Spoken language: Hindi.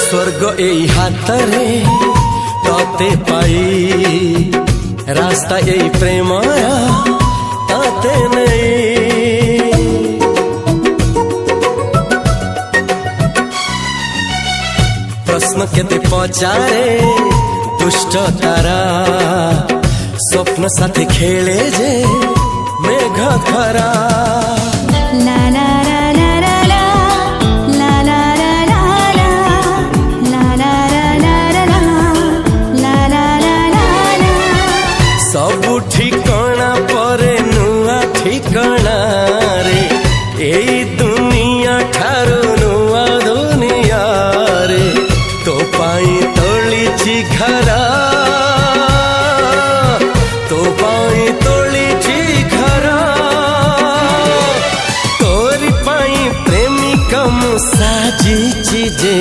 स्वर्ग एई हातरे तते पाई रास्ता एई प्रेमया ताते नहीं। प्रश्न केते पचारे दुष्ट तारा स्वप्न साथी खेले जे मेघ खरा। ला ला ला ला ला ला ला ला ला ला ला ला ला ला ला। सबु ठिकाना परे नुआ ठिकाना रे एई दुनिया ठारू नुआ दुनिया रे। तो पाई तोलिछि घरा तो पाई तोलिछि घरा तोरी पाई प्रेमिका मु साजिछि जे